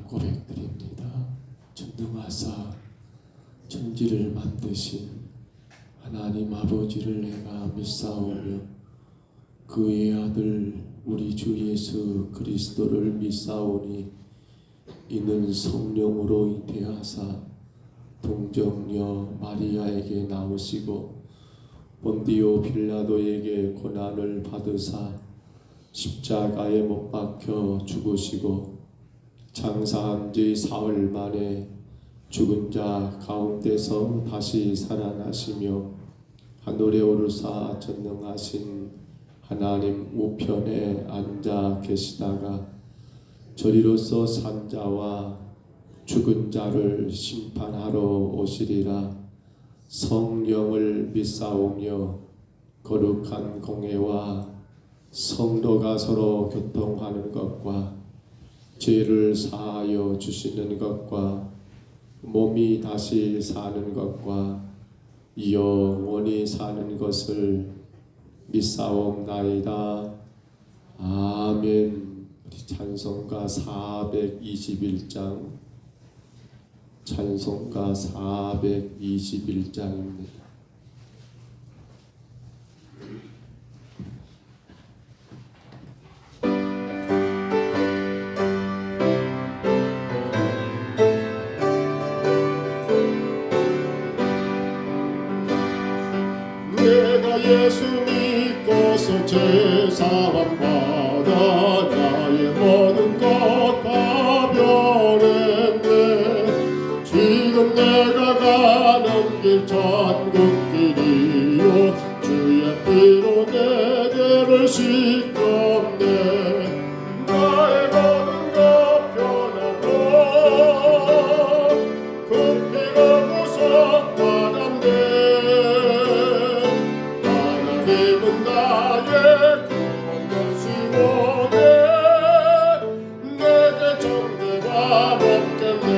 고백드립니다. 전능하사 천지를 만드신 하나님 아버지를 내가 믿사오며 그의 아들 우리 주 예수 그리스도를 믿사오니 이는 성령으로 잉태하사 동정녀 마리아에게 나오시고 본디오 빌라도에게 고난을 받으사 십자가에 못 박혀 죽으시고 장사한 지 사흘 만에 죽은 자 가운데서 다시 살아나시며 하늘에 오르사 전능하신 하나님 우편에 앉아 계시다가 저리로서 산 자와 죽은 자를 심판하러 오시리라. 성령을 믿사오며 거룩한 공회와 성도가 서로 교통하는 것과 죄를 사하여 주시는 것과 몸이 다시 사는 것과 영원히 사는 것을 믿사옵나이다. 아멘. 찬송가 421장 찬송가 421장입니다. 내가 예수 믿고서 제사함 받아 나의 모든 것 다 변했네. 지금 내가 가는 길 천국길이요 주의 피로 내 죄를 씻었네. 나의 모든 것 변하고 그 피로 구속받았네. 하나님은 나의 구원 되시고 내게 정죄가 없겠네.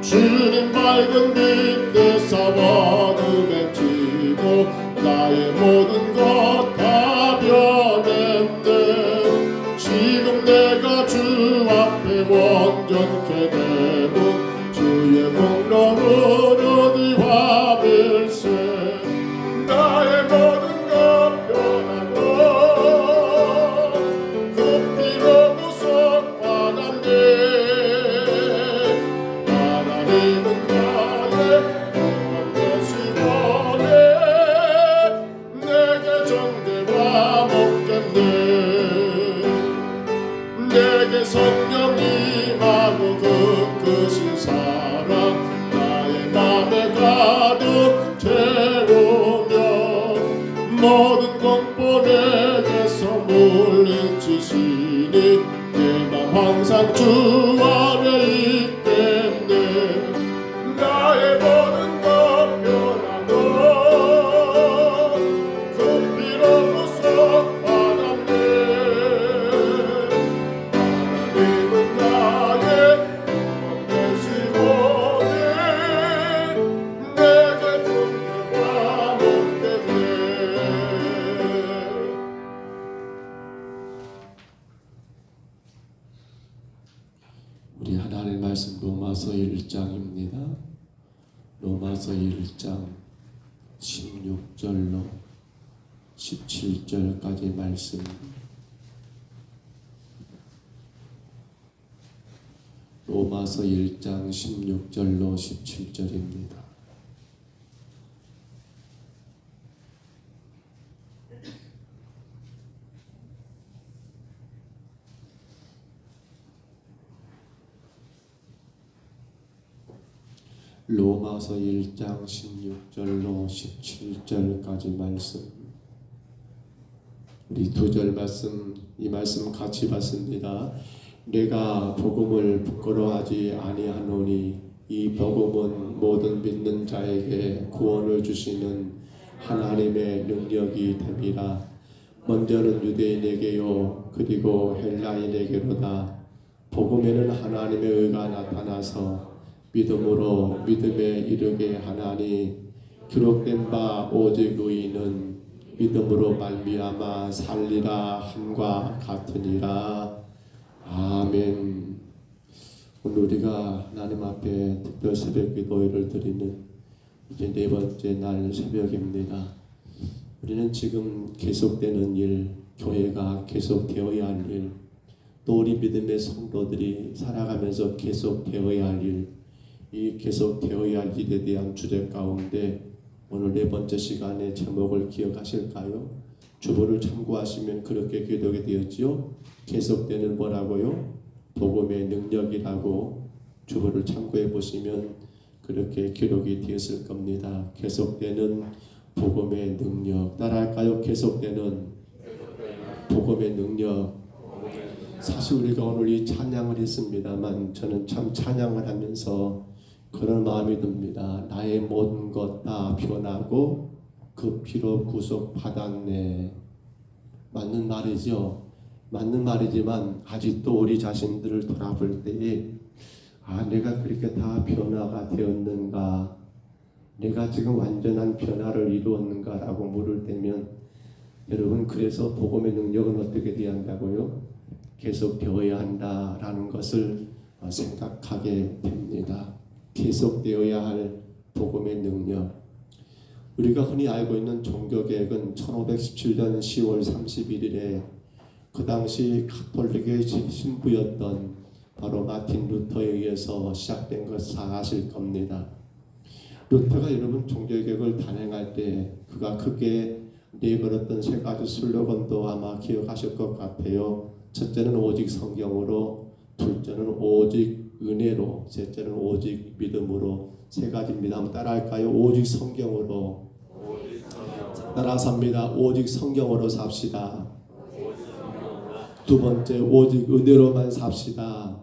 주님 밝은 빛 내사 어둠에 지고 나의 모든 것 다 변했네. 지금 내가 주 앞에 온전케 되고 주의 공로는 어디 화밀세. 나의 모든 것 변하고 그 피로 구속받았네. 하나님은 나의 구원 되시고 내게 정죄와 먹겠네. 내게 성령 임하고 그 크신 사랑 나의 맘에 가득 채우며 모든 공포 내게서 물리치시니 내 맘 항상 주 안에 있겠네. 나의 모든 것 변하고 그 피로 구속받았네. 하나님은 나의 구원 되시고 내게 정죄와 먹겠네. 우리 하나님 말씀 로마서 1장입니다. 로마서 1장 16절로 17절까지 말씀. 로마서 1장 16절로 17절입니다. 로마서 1장 16절로 17절까지 말씀. 우리 두 절 말씀, 이 말씀 같이 봤습니다. 내가 복음을 부끄러워하지 아니하노니 이 복음은 모든 믿는 자에게 구원을 주시는 하나님의 능력이 됨이라. 먼저는 유대인에게요 그리고 헬라인에게로다. 복음에는 하나님의 의가 나타나서 믿음으로 믿음에 이르게 하나니 기록된 바 오직 의인은 믿음으로 말미암아 살리라 함과 같으니라. 아멘. 오늘 우리가 하나님 앞에 특별 새벽 기도회를 드리는 이제 네 번째 날 새벽입니다. 우리는 지금 계속되는 일, 교회가 계속되어야 할 일, 또 우리 믿음의 성도들이 살아가면서 계속되어야 할 일, 이 계속되어야 할 일에 대한 주제 가운데 오늘 네 번째 시간의 제목을 기억하실까요? 주보를 참고하시면 그렇게 기록이 되었지요. 계속되는 뭐라고요? 복음의 능력이라고 주보를 참고해 보시면 그렇게 기록이 되었을 겁니다. 계속되는 복음의 능력. 따라할까요? 계속되는 복음의 능력. 사실 우리가 오늘 이 찬양을 했습니다만 저는 참 찬양을 하면서 그런 마음이 듭니다. 나의 모든 것 다 변하고 그 피로 구속 받았네. 맞는 말이죠. 맞는 말이지만 아직도 우리 자신들을 돌아볼 때에 내가 그렇게 다 변화가 되었는가, 내가 지금 완전한 변화를 이루었는가라고 물을 때면 여러분, 그래서 복음의 능력은 어떻게 돼야 한다고요? 계속 되어야 한다라는 것을 생각하게 됩니다. 계속되어야 할 복음의 능력. 우리가 흔히 알고 있는 종교개혁은 1517년 10월 31일에 그 당시 가톨릭의 신부였던 바로 마틴 루터에 의해서 시작된 것 잘 아실 겁니다. 루터가 여러분 종교개혁을 단행할 때 그가 크게 내걸었던 세 가지 슬로건도 아마 기억하실 것 같아요. 첫째는 오직 성경으로, 둘째는 오직 은혜로, 셋째는 오직 믿음으로. 세 가지입니다. 한번 따라할까요? 오직 성경으로. 따라서 합니다. 오직 성경으로 삽시다. 두 번째, 오직 은혜로만 삽시다.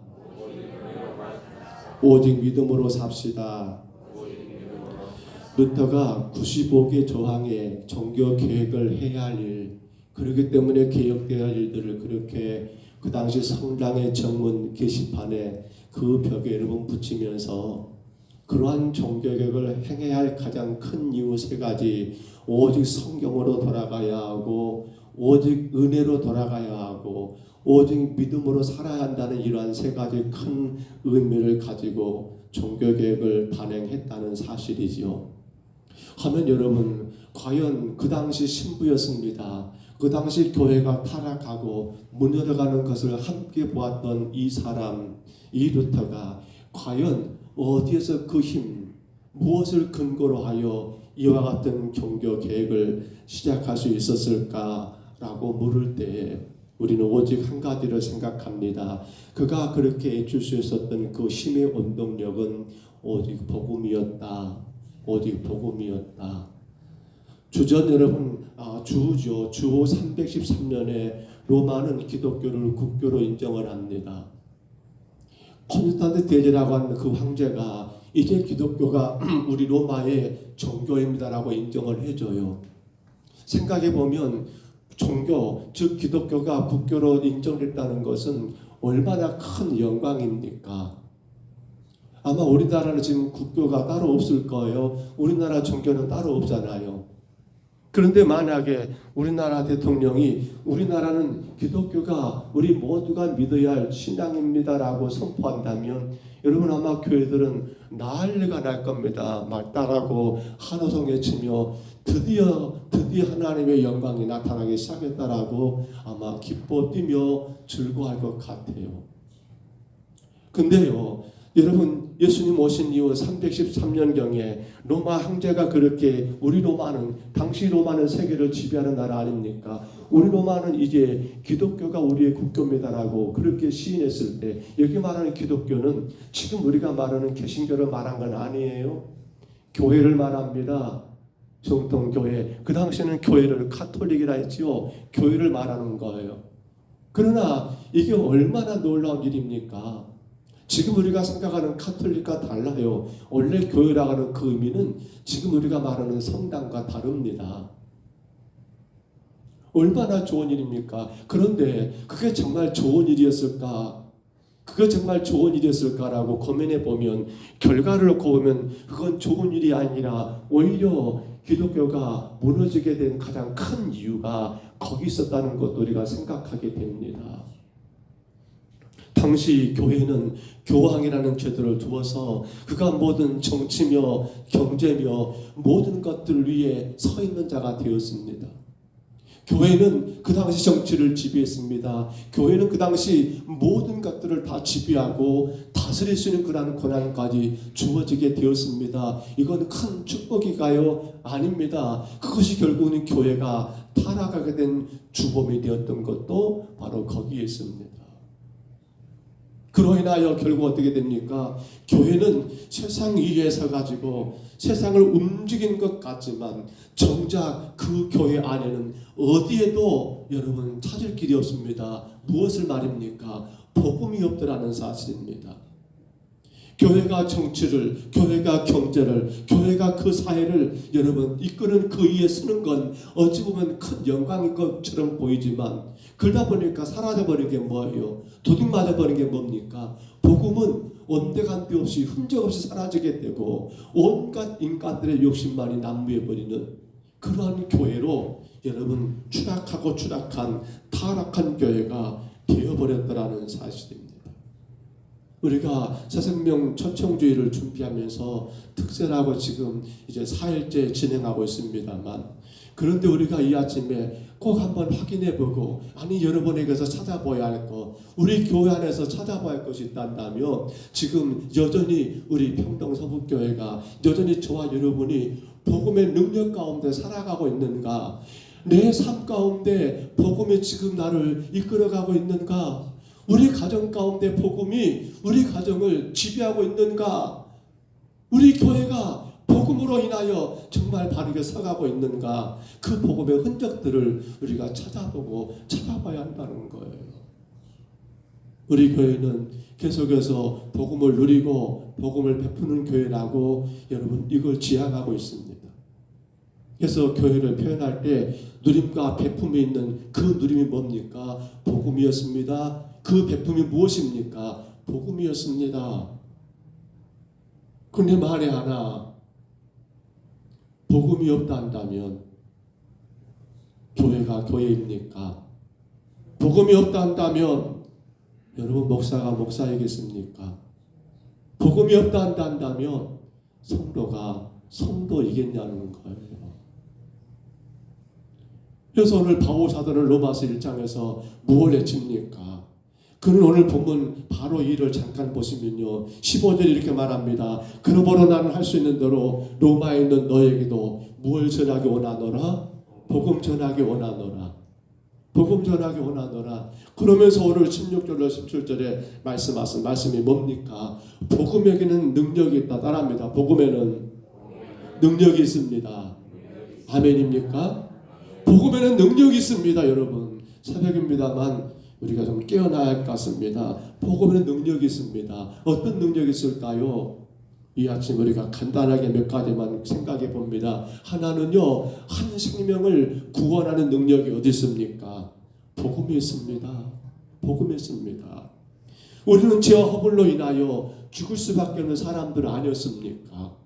오직 믿음으로 삽시다. 루터가 95개 조항의 종교 개혁을 해야 할 일, 그렇기 때문에 개혁되어야 할 일들을 그렇게 그 당시 성당의 정문 게시판에 그 벽에 여러분 붙이면서 그러한 종교개혁을 행해야 할 가장 큰 이유 세 가지, 오직 성경으로 돌아가야 하고, 오직 은혜로 돌아가야 하고, 오직 믿음으로 살아야 한다는 이러한 세 가지 큰 의미를 가지고 종교개혁을 단행했다는 사실이지요. 하면 여러분, 과연 그 당시 신부였습니다. 그 당시 교회가 타락하고 무너져가는 것을 함께 보았던 이 사람, 이 루터가 과연 어디에서 그 힘, 무엇을 근거로 하여 이와 같은 종교 계획을 시작할 수 있었을까라고 물을 때 우리는 오직 한 가지를 생각합니다. 그가 그렇게 애줄 수 있었던 그 힘의 원동력은 오직 복음이었다. 오직 복음이었다. 주전 여러분, 주후 313년에 로마는 기독교를 국교로 인정을 합니다. 콘스탄트 대제라고 하는 그 황제가 이제 기독교가 우리 로마의 종교입니다라고 인정을 해줘요. 생각해보면 종교, 즉 기독교가 국교로 인정됐다는 것은 얼마나 큰 영광입니까? 아마 우리나라는 지금 국교가 따로 없을 거예요. 우리나라 종교는 따로 없잖아요. 그런데 만약에 우리나라 대통령이 우리나라는 기독교가 우리 모두가 믿어야 할 신앙입니다라고 선포한다면 여러분, 아마 교회들은 난리가 날 겁니다. 막 따라고 한호성에 치며 드디어 하나님의 영광이 나타나기 시작했다라고 아마 기뻐 뛰며 즐거워할 것 같아요. 근데요, 여러분, 예수님 오신 이후 313년경에 로마 황제가 그렇게, 우리 로마는, 당시 로마는 세계를 지배하는 나라 아닙니까? 우리 로마는 이제 기독교가 우리의 국교입니다라고 그렇게 시인했을 때, 여기 말하는 기독교는 지금 우리가 말하는 개신교를 말한 건 아니에요. 교회를 말합니다. 정통교회. 그 당시에는 교회를 카톨릭이라 했지요. 교회를 말하는 거예요. 그러나 이게 얼마나 놀라운 일입니까? 지금 우리가 생각하는 카톨릭과 달라요. 원래 교회라고 하는 그 의미는 지금 우리가 말하는 성당과 다릅니다. 얼마나 좋은 일입니까? 그런데 그게 정말 좋은 일이었을까? 그게 정말 좋은 일이었을까라고 고민해 보면, 결과를 놓고 보면 그건 좋은 일이 아니라 오히려 기독교가 무너지게 된 가장 큰 이유가 거기 있었다는 것도 우리가 생각하게 됩니다. 당시 교회는 교황이라는 제도를 두어서 그가 모든 정치며 경제며 모든 것들 위에 서 있는 자가 되었습니다. 교회는 그 당시 정치를 지배했습니다. 교회는 그 당시 모든 것들을 다 지배하고 다스릴 수 있는 그러한 권한까지 주어지게 되었습니다. 이건 큰 축복이가요? 아닙니다. 그것이 결국은 교회가 타락하게 된 주범이 되었던 것도 바로 거기에 있습니다. 그로 인하여 결국 어떻게 됩니까? 교회는 세상 위에 서가지고 세상을 움직이는 것 같지만 정작 그 교회 안에는 어디에도 여러분 찾을 길이 없습니다. 무엇을 말입니까? 복음이 없더라는 사실입니다. 교회가 정치를, 교회가 경제를, 교회가 그 사회를 여러분 이끄는 그 위에 서는 건 어찌 보면 큰 영광인 것처럼 보이지만 그러다 보니까 사라져버린 게 뭐예요? 도둑 맞아버린 게 뭡니까? 복음은 온데간데 없이 흔적 없이 사라지게 되고 온갖 인간들의 욕심만이 난무해버리는 그러한 교회로 여러분 추락하고 추락한 타락한 교회가 되어버렸더라는 사실입니다. 우리가 새생명 초청주의를 준비하면서 특세라고 지금 이제 4일째 진행하고 있습니다만 그런데 우리가 이 아침에 꼭 한번 확인해보고 아니 여러분에게서 찾아봐야 할 것 우리 교회 안에서 찾아봐야 할 것이 있다면 지금 여전히 우리 평동서북교회가 여전히 저와 여러분이 복음의 능력 가운데 살아가고 있는가 내 삶 가운데 복음이 지금 나를 이끌어가고 있는가 우리 가정 가운데 복음이 우리 가정을 지배하고 있는가? 우리 교회가 복음으로 인하여 정말 바르게 서가고 있는가? 그 복음의 흔적들을 우리가 찾아보고 찾아봐야 한다는 거예요. 우리 교회는 계속해서 복음을 누리고 복음을 베푸는 교회라고 여러분 이걸 지향하고 있습니다. 그래서 교회를 표현할 때 누림과 베품이 있는 그 누림이 뭡니까? 복음이었습니다. 그 베품이 무엇입니까? 복음이었습니다. 그런데 만에 하나 복음이 없다 한다면 교회가 교회입니까? 복음이 없다 한다면 여러분 목사가 목사이겠습니까? 복음이 없다 한다면 성도가 성도이겠냐는 거예요. 그래서 오늘 바오 사도는 로마서 1장에서 무엇을 외칩니까? 그는 오늘 본문 바로 이를 잠깐 보시면요. 15절 이렇게 말합니다. 그러므로 나는 할 수 있는 대로 로마에 있는 너에게도 무엇을 전하기 원하노라? 복음 전하기 원하노라. 복음 전하기 원하노라. 그러면서 오늘 16절로 17절에 말씀하신 말씀이 뭡니까? 복음에게는 능력이 있다. 따라합니다. 복음에는 능력이 있습니다. 아멘입니까? 복음에는 능력이 있습니다. 여러분 새벽입니다만 우리가 좀 깨어나야 할 것 같습니다. 복음에는 능력이 있습니다. 어떤 능력이 있을까요? 이 아침 우리가 간단하게 몇 가지만 생각해 봅니다. 하나는요, 한 생명을 구원하는 능력이 어디 있습니까? 복음이 있습니다. 복음이 있습니다. 우리는 죄와 허물로 인하여 죽을 수밖에 없는 사람들 아니었습니까?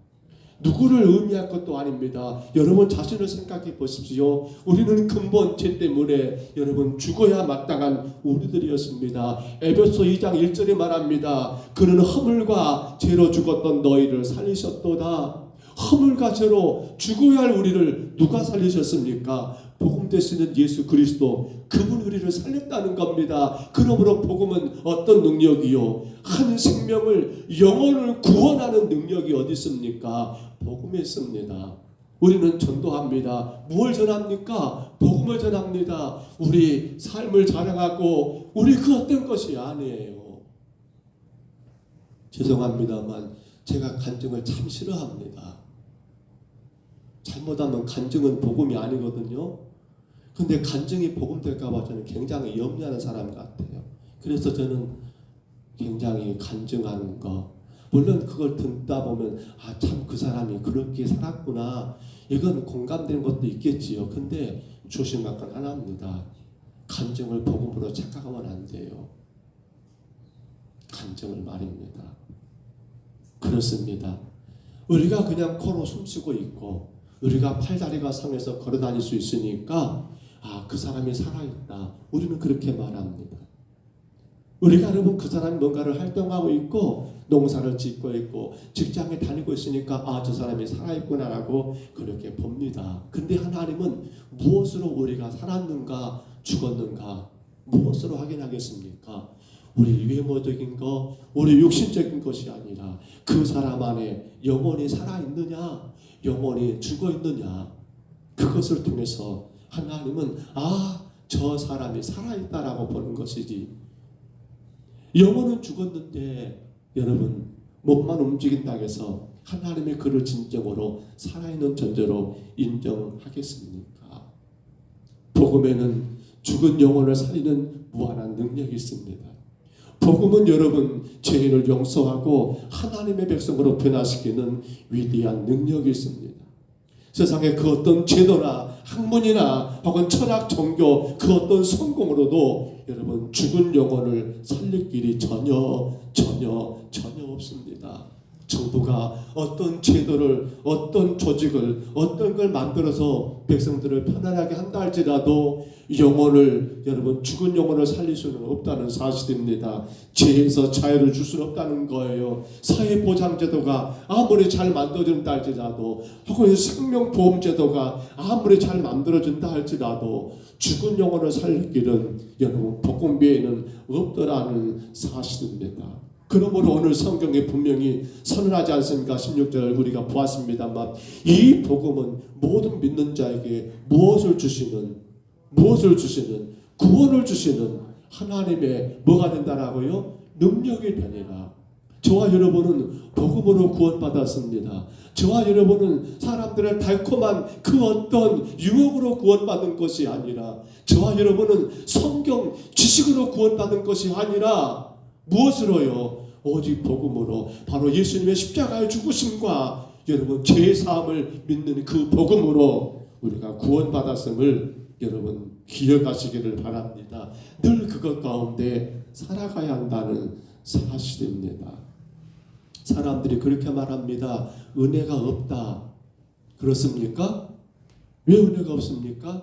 누구를 의미할 것도 아닙니다. 여러분 자신을 생각해 보십시오. 우리는 근본 죄 때문에 여러분 죽어야 마땅한 우리들이었습니다. 에베소 2장 1절에 말합니다. 그는 허물과 죄로 죽었던 너희를 살리셨도다. 허물과 죄로 죽어야 할 우리를 누가 살리셨습니까? 복음 되시는 예수 그리스도 그분 우리를 살렸다는 겁니다. 그러므로 복음은 어떤 능력이요? 한 생명을 영혼을 구원하는 능력이 어디 있습니까? 복음에 있습니다. 우리는 전도합니다. 무엇을 전합니까? 복음을 전합니다. 우리 삶을 자랑하고 우리 그 어떤 것이 아니에요. 죄송합니다만 제가 간증을 참 싫어합니다. 잘못하면 간증은 복음이 아니거든요. 근데 간증이 복음 될까 봐 저는 굉장히 염려하는 사람 같아요. 그래서 저는 굉장히 간증하는 거 물론 그걸 듣다 보면 아, 참 그 사람이 그렇게 살았구나 이건 공감되는 것도 있겠지요. 근데 조심할 건 하나입니다. 간증을 복음으로 착각하면 안 돼요. 간증을 말입니다. 그렇습니다. 우리가 그냥 코로 숨쉬고 있고 우리가 팔다리가 상해서 걸어다닐 수 있으니까 아, 그 사람이 살아있다. 우리는 그렇게 말합니다. 우리가 여러분 그 사람이 뭔가를 활동하고 있고 농사를 짓고 있고 직장에 다니고 있으니까 아, 저 사람이 살아있구나라고 그렇게 봅니다. 근데 하나님은 무엇으로 우리가 살았는가 죽었는가 무엇으로 확인하겠습니까? 우리 외모적인 것, 우리 육신적인 것이 아니라 그 사람 안에 영혼이 살아있느냐 영혼이 죽어있느냐 그것을 통해서 하나님은 아, 저 사람이 살아있다라고 보는 것이지 영혼은 죽었는데 여러분 몸만 움직인다고 해서 하나님의 그를 진정으로 살아있는 존재로 인정하겠습니까? 복음에는 죽은 영혼을 살리는 무한한 능력이 있습니다. 복음은 여러분 죄인을 용서하고 하나님의 백성으로 변화시키는 위대한 능력이 있습니다. 세상의 그 어떤 제도나 학문이나 혹은 철학, 종교 그 어떤 성공으로도 여러분 죽은 영혼을 살릴 길이 전혀 없습니다. 정부가 어떤 제도를 어떤 조직을 어떤 걸 만들어서 백성들을 편안하게 한다 할지라도 영혼을 여러분 죽은 영혼을 살릴 수는 없다는 사실입니다. 죄에서 자유를 줄 수는 없다는 거예요. 사회보장제도가 아무리 잘 만들어진다 할지라도 혹은 생명보험제도가 아무리 잘 만들어진다 할지라도 죽은 영혼을 살릴 길은 여러분 복음 외에는 없더라는 사실입니다. 그러므로 오늘 성경에 분명히 선언하지 않습니까? 16절 우리가 보았습니다만 이 복음은 모든 믿는 자에게 무엇을 주시는 구원을 주시는 하나님의 뭐가 된다라고요? 능력이 되니라. 저와 여러분은 복음으로 구원받았습니다. 저와 여러분은 사람들의 달콤한 그 어떤 유혹으로 구원받은 것이 아니라 저와 여러분은 성경 지식으로 구원받은 것이 아니라 무엇으로요? 오직 복음으로 바로 예수님의 십자가의 죽으심과 여러분 죄의 사함을 믿는 그 복음으로 우리가 구원받았음을 여러분 기억하시기를 바랍니다. 늘 그것 가운데 살아가야 한다는 사실입니다. 사람들이 그렇게 말합니다. 은혜가 없다. 그렇습니까? 왜 은혜가 없습니까?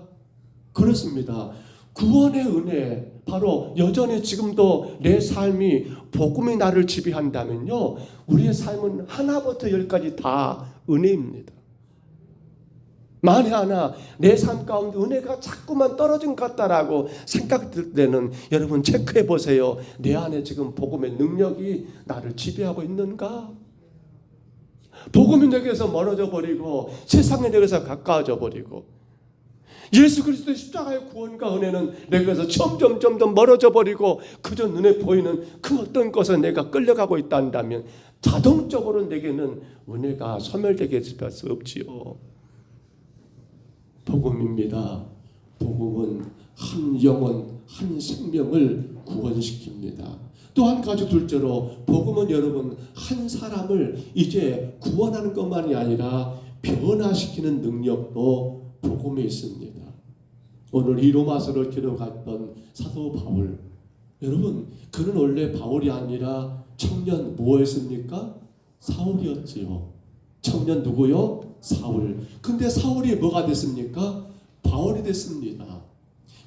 그렇습니다. 구원의 은혜 바로 여전히 지금도 내 삶이 복음이 나를 지배한다면요 우리의 삶은 하나부터 열까지 다 은혜입니다. 만에 하나 내 삶 가운데 은혜가 자꾸만 떨어진 것 같다라고 생각될 때는 여러분 체크해 보세요. 내 안에 지금 복음의 능력이 나를 지배하고 있는가? 복음이 내게서 멀어져 버리고 세상에 내게서 가까워져 버리고 예수 그리스도의 십자가의 구원과 은혜는 내게서 점점 멀어져 버리고 그저 눈에 보이는 그 어떤 것에 내가 끌려가고 있다 한다면 자동적으로 내게는 은혜가 소멸되게 될 수 없지요. 복음입니다. 복음은 한 영혼, 한 생명을 구원시킵니다. 또 한 가지 둘째로 복음은 여러분 한 사람을 이제 구원하는 것만이 아니라 변화시키는 능력도 복음에 있습니다. 오늘 이 로마서를 기록했던 사도 바울, 여러분 그는 원래 바울이 아니라 청년 뭐였습니까? 사울이었지요. 청년 누구요? 사울. 근데 사울이 뭐가 됐습니까? 바울이 됐습니다.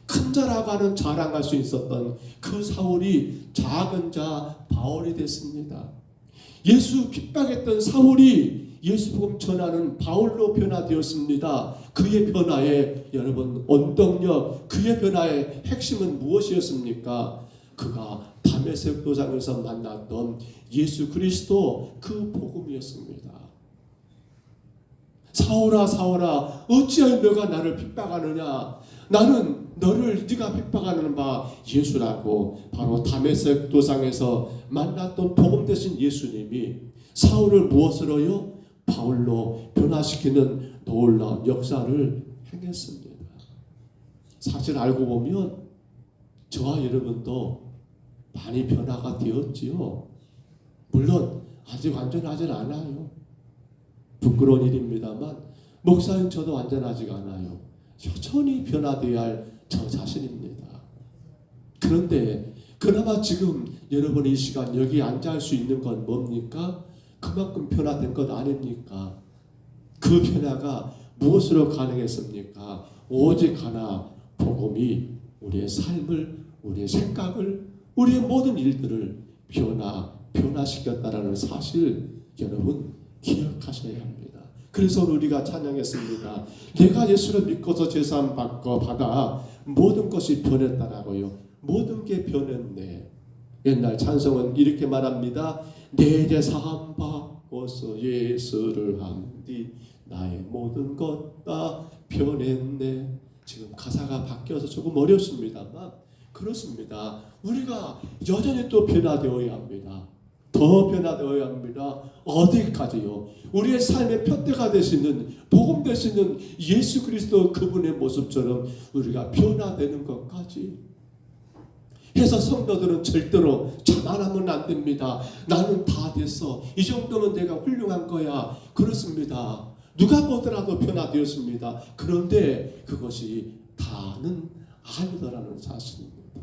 큰 자라고 하는 자랑할 수 있었던 그 사울이 작은 자 바울이 됐습니다. 예수 핍박했던 사울이 예수 복음 전하는 바울로 변화되었습니다. 그의 변화의 여러분 원동력, 그의 변화의 핵심은 무엇이었습니까? 그가 다메섹 도상에서 만났던 예수 그리스도 그 복음이었습니다. 사울아 사울아 어찌하여 너가 나를 핍박하느냐? 나는 너를 네가 핍박하는 바 예수라고 바로 다메섹 도상에서 만났던 복음 되신 예수님이 사울을 무엇으로요? 바울로 변화시키는 놀라운 역사를 행했습니다. 사실 알고 보면 저와 여러분도 많이 변화가 되었지요. 물론 아직 완전하진 않아요. 부끄러운 일입니다만 목사님 저도 완전하지가 않아요. 여전히 변화되어야 할 저 자신입니다. 그런데 그나마 지금 여러분 이 시간 여기 앉아 할 수 있는 건 뭡니까? 그만큼 변화된 것 아닙니까? 그 변화가 무엇으로 가능했습니까? 오직 하나 복음이 우리의 삶을, 우리의 생각을, 우리의 모든 일들을 변화시켰다라는 사실 여러분 기억하셔야 합니다. 그래서 우리가 찬양했습니다. 내가 예수를 믿고서 제사함 받아 모든 것이 변했다라고요. 모든 게 변했네. 옛날 찬송은 이렇게 말합니다. 내 제사함 받고서 예수를 한 뒤 나의 모든 것 다 변했네. 지금 가사가 바뀌어서 조금 어렵습니다만 그렇습니다. 우리가 여전히 또 변화되어야 합니다. 더 변화되어야 합니다. 어디까지요? 우리의 삶의 표대가 되시는 복음 되시는 예수 그리스도 그분의 모습처럼 우리가 변화되는 것까지 해서 성도들은 절대로 자만하면 안 됩니다. 나는 다 됐어. 이 정도면 내가 훌륭한 거야. 그렇습니다. 누가 보더라도 변화되었습니다. 그런데 그것이 다는 아니더라는 사실입니다.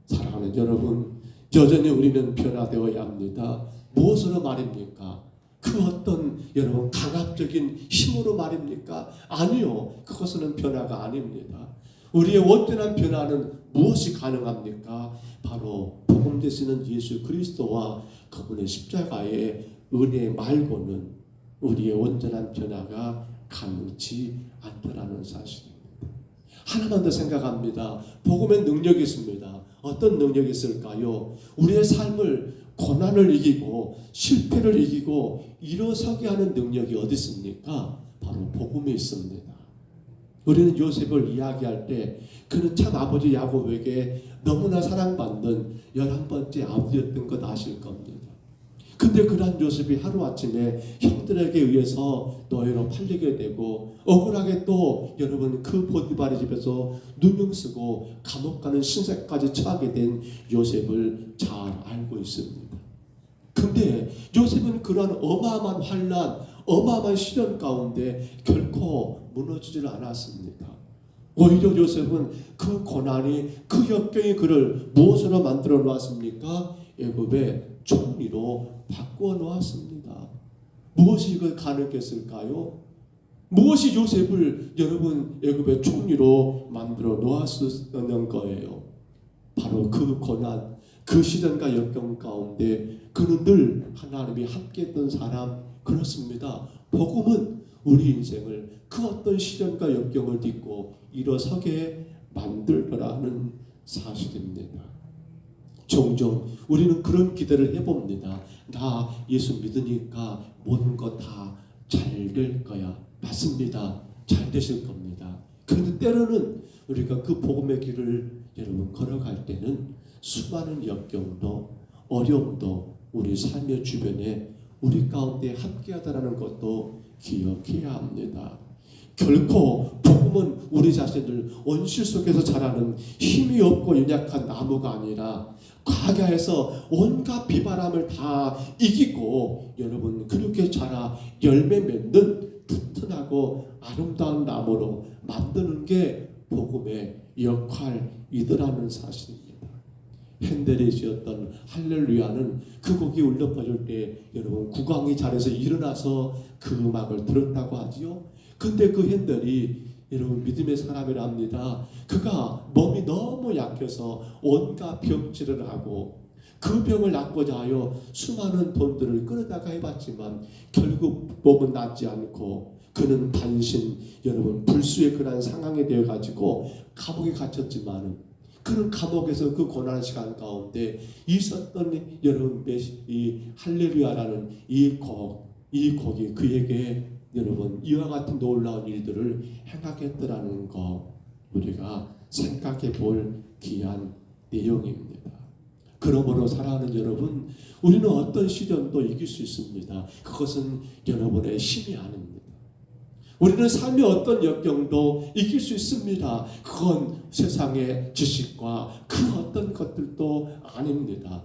사랑하는 여러분, 여전히 우리는 변화되어야 합니다. 무엇으로 말입니까? 그 어떤 여러분 강압적인 힘으로 말입니까? 아니요. 그것은 변화가 아닙니다. 우리의 온전한 변화는 무엇이 가능합니까? 바로 복음 되시는 예수 그리스도와 그분의 십자가의 은혜 말고는 우리의 온전한 변화가 가능치 않다라는 사실입니다. 하나만 더 생각합니다. 복음의 능력이 있습니다. 어떤 능력이 있을까요? 우리의 삶을 고난을 이기고 실패를 이기고 일어서게 하는 능력이 어디 있습니까? 바로 복음에 있습니다. 우리는 요셉을 이야기할 때 그는 참 아버지 야곱에게 너무나 사랑받는 11번째 아버지였던 것 아실 겁니다. 근데 그런 요셉이 하루아침에 형들에게 의해서 노예로 팔리게 되고 억울하게 또 여러분 그 보디발의 집에서 누명 쓰고 감옥 가는 신세까지 처하게 된 요셉을 잘 알고 있습니다. 근데 요셉은 그러한 어마어마한 환난, 어마어마한 시련 가운데 결코 무너지질 않았습니다. 오히려 요셉은 그 고난이 그 역경이 그를 무엇으로 만들어 놓았습니까? 애굽의 총리로 바꾸어 놓았습니다. 무엇이 그 가능했을까요? 무엇이 요셉을 여러분 애굽의 총리로 만들어 놓았었던 거예요? 바로 그 고난, 그 시련과 역경 가운데 그는 늘 하나님이 함께했던 사람. 그렇습니다. 복음은 우리 인생을 그 어떤 시련과 역경을 딛고 일어서게 만들더라는 사실입니다. 종종 우리는 그런 기대를 해봅니다. 나 예수 믿으니까 모든 것 다 잘 될 거야. 맞습니다. 잘 되실 겁니다. 그런데 때로는 우리가 그 복음의 길을 여러분 걸어갈 때는 수많은 역경도 어려움도 우리 삶의 주변에 우리 가운데 함께하다라는 것도 기억해야 합니다. 결코 복음은 우리 자신을 온실 속에서 자라는 힘이 없고 연약한 나무가 아니라 과거에서 온갖 비바람을 다 이기고 여러분 그렇게 자라 열매 맺는 튼튼하고 아름다운 나무로 만드는 게 복음의 역할이더라는 사실입니다. 핸델이 지었던 할렐루야는 그 곡이 울려 퍼질 때 여러분 국왕이 자리에서 일어나서 그 음악을 들었다고 하지요. 근데 그 핸델이 여러분 믿음의 사람이랍니다. 그가 몸이 너무 약해서 온갖 병치를 하고 그 병을 낫고자 하여 수많은 돈들을 끌어다가 해봤지만 결국 몸은 낫지 않고 그는 단신 여러분 불수의 그런 상황이 되어가지고 감옥에 갇혔지만 그는 감옥에서 그 고난의 시간 가운데 있었던 여러분 이 할렐루야라는 이 곡이 그에게 여러분 이와 같은 놀라운 일들을 행하겠더라는 거 우리가 생각해 볼 귀한 내용입니다. 그러므로 사랑하는 여러분, 우리는 어떤 시련도 이길 수 있습니다. 그것은 여러분의 힘이 아닙니다. 우리는 삶의 어떤 역경도 이길 수 있습니다. 그건 세상의 지식과 그 어떤 것들도 아닙니다.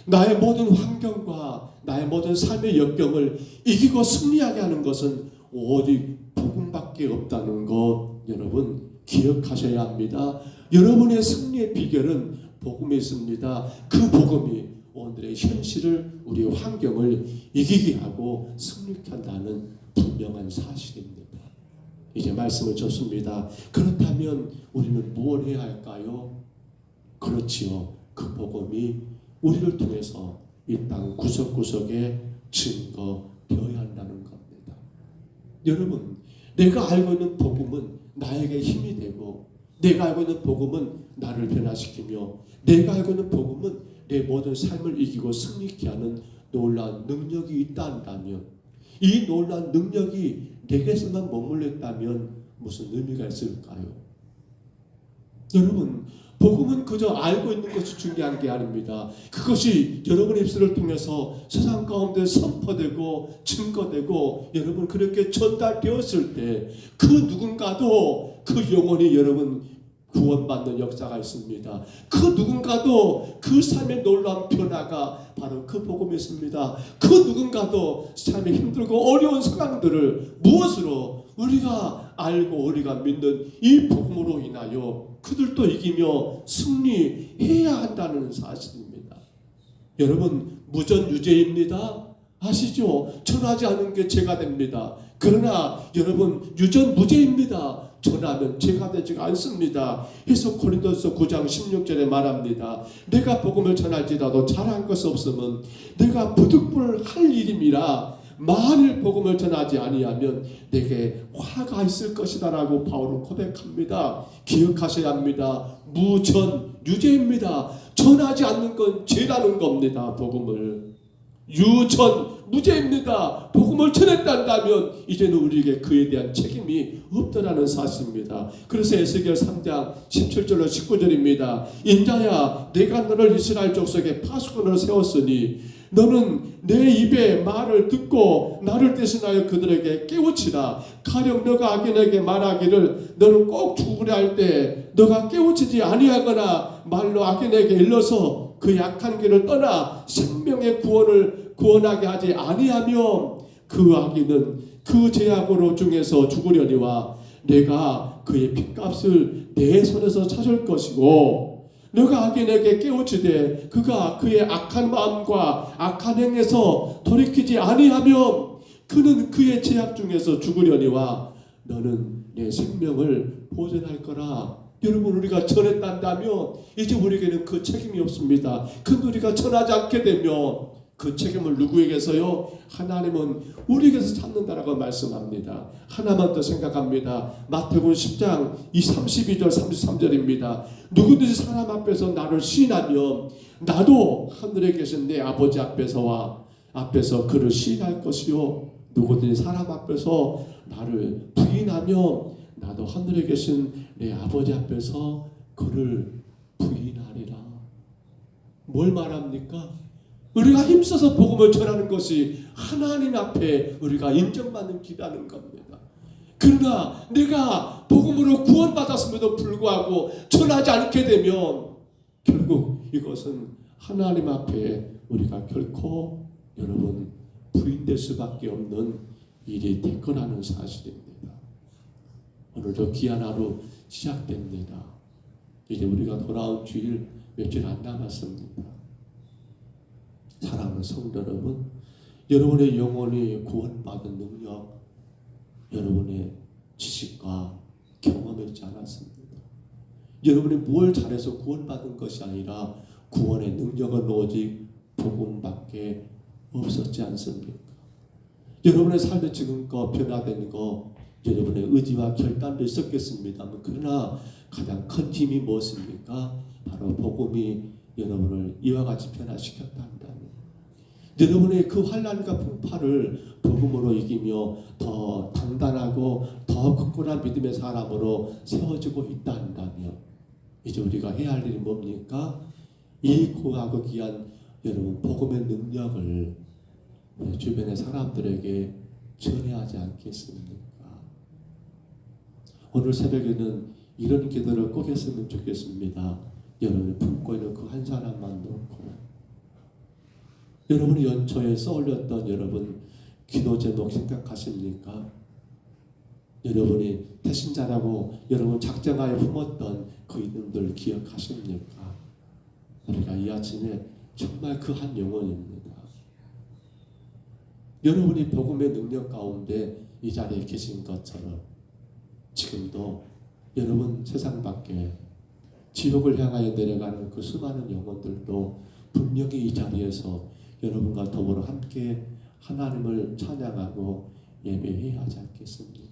나의 모든 환경과 나의 모든 삶의 역경을 이기고 승리하게 하는 것은 오직 복음밖에 없다는 것 여러분 기억하셔야 합니다. 여러분의 승리의 비결은 복음에 있습니다. 그 복음이 오늘의 현실을 우리의 환경을 이기게 하고 승리케 한다는 분명한 사실입니다. 이제 말씀을 접습니다. 그렇다면 우리는 무엇을 해야 할까요? 그렇지요. 그 복음이 우리를 통해서 이 땅 구석구석에 증거되어야 한다는 겁니다. 여러분, 내가 알고 있는 복음은 나에게 힘이 되고, 내가 알고 있는 복음은 나를 변화시키며, 내가 알고 있는 복음은 내 모든 삶을 이기고 승리케 하는 놀라운 능력이 있다 한다면, 이 놀라운 능력이 내게서만 머물러 있다면 무슨 의미가 있을까요? 여러분, 복음은 그저 알고 있는 것이 중요한 게 아닙니다. 그것이 여러분의 입술을 통해서 세상 가운데 선포되고 증거되고 여러분 그렇게 전달되었을 때 그 누군가도 그 영혼이 여러분 구원받는 역사가 있습니다. 그 누군가도 그 삶의 놀라운 변화가 바로 그 복음이 있습니다. 그 누군가도 삶이 힘들고 어려운 상황들을 무엇으로 우리가 알고 우리가 믿는 이 복음으로 인하여 그들도 이기며 승리해야 한다는 사실입니다. 여러분, 무전유죄입니다. 아시죠? 전하지 않은 게 죄가 됩니다. 그러나 여러분, 유전무죄입니다. 전하면 죄가 되지가 않습니다. 해서 고린도서 9장 16절에 말합니다. 내가 복음을 전할지라도 잘한 것 없으면 내가 부득불 할 일임이라 만일 복음을 전하지 아니하면 내게 화가 있을 것이다 라고 바울은 고백합니다. 기억하셔야 합니다. 무전유죄입니다. 전하지 않는 건 죄라는 겁니다. 복음을 유전무죄입니다. 복음을 전했단다면 이제는 우리에게 그에 대한 책임이 없다라는 사실입니다. 그래서 에스겔 3장 17절로 19절입니다. 인자야, 내가 너를 이스라엘 족속의 파수꾼으로 세웠으니 너는 내 입의 말을 듣고 나를 대신하여 그들에게 깨우치라. 가령 너가 악인에게 말하기를 너는 꼭 죽으려 할 때 너가 깨우치지 아니하거나 말로 악인에게 일러서 그 약한 길을 떠나 생명의 구원하게 하지 아니하며 그 악인은 그 죄악으로 중에서 죽으려니와 내가 그의 핏값을 내 손에서 찾을 것이고 너가 악인에게 깨우치되 그가 그의 악한 마음과 악한 행에서 돌이키지 아니하면 그는 그의 죄악 중에서 죽으려니와 너는 내 생명을 보존할 거라. 여러분, 우리가 전했단다면 이제 우리에게는 그 책임이 없습니다. 근데 우리가 전하지 않게 되면 그 책임을 누구에게서요? 하나님은 우리에게서 찾는다라고 말씀합니다. 하나만 더 생각합니다. 마태복음 10장 32절 33절입니다. 누구든지 사람 앞에서 나를 시인하면 나도 하늘에 계신 내 아버지 앞에서 그를 시인할 것이요 누구든지 사람 앞에서 나를 부인하면 나도 하늘에 계신 내 아버지 앞에서 그를 부인하리라. 뭘 말합니까? 우리가 힘써서 복음을 전하는 것이 하나님 앞에 우리가 인정받는 길이라는 겁니다. 그러나 내가 복음으로 구원받았음에도 불구하고 전하지 않게 되면 결국 이것은 하나님 앞에 우리가 결코 여러분 부인될 수밖에 없는 일이 될 거라는 사실입니다. 오늘도 귀한 하루 시작됩니다. 이제 우리가 돌아온 주일 며칠 안 남았습니다. 사랑하는 성도 여러분, 여러분의 영혼이 구원받은 능력, 여러분의 지식과 경험이 있지 않았습니다. 여러분이 뭘 잘해서 구원받은 것이 아니라 구원의 능력은 오직 복음밖에 없었지 않습니까? 여러분의 삶에 지금껏 변화된 거 여러분의 의지와 결단도 있었겠습니다만 그러나 가장 큰 힘이 무엇입니까? 바로 복음이 여러분을 이와 같이 변화시켰다 한다면 여러분의 그 환난과 풍파를 복음으로 이기며 더 단단하고 더 굳건한 믿음의 사람으로 세워지고 있다 한다면 이제 우리가 해야 할 일이 뭡니까? 이 고하고 귀한 여러분 복음의 능력을 주변의 사람들에게 전해야 하지 않겠습니까? 오늘 새벽에는 이런 기도를 꼭 했으면 좋겠습니다. 여러분이 품고 있는 그 한 사람만 놓고 여러분이 연초에 써올렸던 여러분 기도 제목 생각하십니까? 여러분이 태신자라고 여러분 작정하여 품었던 그 이름들 기억하십니까? 우리가 이 아침에 정말 그 한 영혼입니다. 여러분이 복음의 능력 가운데 이 자리에 계신 것처럼 지금도 여러분 세상 밖에 지옥을 향하여 내려가는 그 수많은 영혼들도 분명히 이 자리에서 여러분과 더불어 함께 하나님을 찬양하고 예배해야 하지 않겠습니까?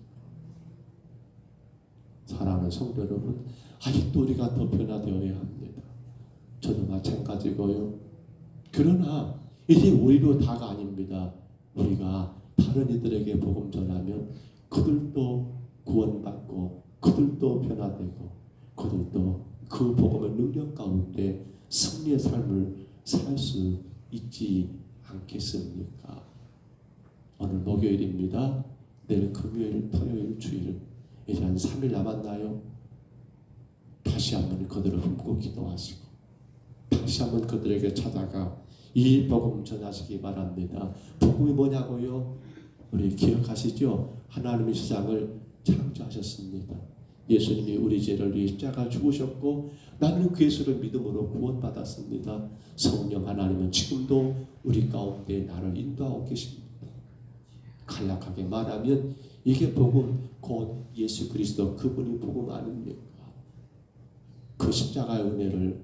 사랑하는 성도 여러분, 아직도 우리가 더 변화되어야 합니다. 저도 마찬가지고요. 그러나 이제 우리로 다가 아닙니다. 우리가 다른 이들에게 복음 전하면 그들도 구원받고 그들도 변화되고 그들도 그 복음의 능력 가운데 승리의 삶을 살 수 있지 않겠습니까? 오늘 목요일입니다. 내일 금요일, 토요일, 주일 이제 한 3일 남았나요? 다시 한번 그들을 품고 기도하시고 다시 한번 그들에게 찾아가 이 복음 전하시기 바랍니다. 복음이 뭐냐고요? 우리 기억하시죠? 하나님의 세상을 창조하셨습니다. 예수님이 우리 죄를 위해 십자가 죽으셨고 나는 그 예수를 믿음으로 구원받았습니다. 성령 하나님은 지금도 우리 가운데 나를 인도하고 계십니다. 간략하게 말하면 이게 복음, 곧 예수 그리스도 그분이 복음 아닙니까? 그 십자가의 은혜를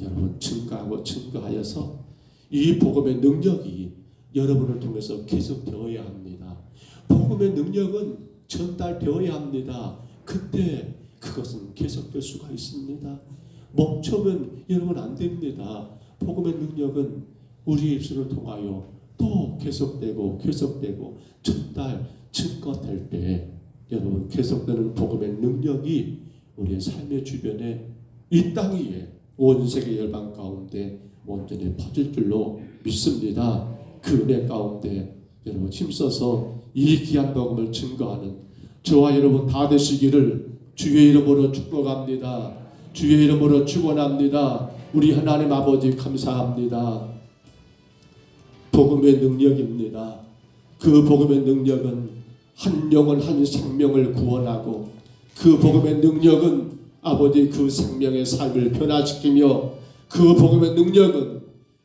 여러분 증거하고 증거하여서 이 복음의 능력이 여러분을 통해서 계속되어야 합니다. 복음의 능력은 전달되어야 합니다. 그때 그것은 계속될 수가 있습니다. 멈추면 여러분 안 됩니다. 복음의 능력은 우리의 입술을 통하여 또 계속되고 전달, 증거될 때 여러분 계속되는 복음의 능력이 우리의 삶의 주변에 이 땅 위에 온 세계 열방 가운데 온전히 퍼질 줄로 믿습니다. 그 은혜 가운데 여러분 힘써서 이 귀한 복음을 증거하는 저와 여러분 다 되시기를 주의 이름으로 축복합니다. 주의 이름으로 축원합니다. 우리 하나님 아버지 감사합니다. 복음의 능력입니다. 그 복음의 능력은 한 영혼 한 생명을 구원하고 그 복음의 능력은 아버지 그 생명의 삶을 변화시키며 그 복음의 능력은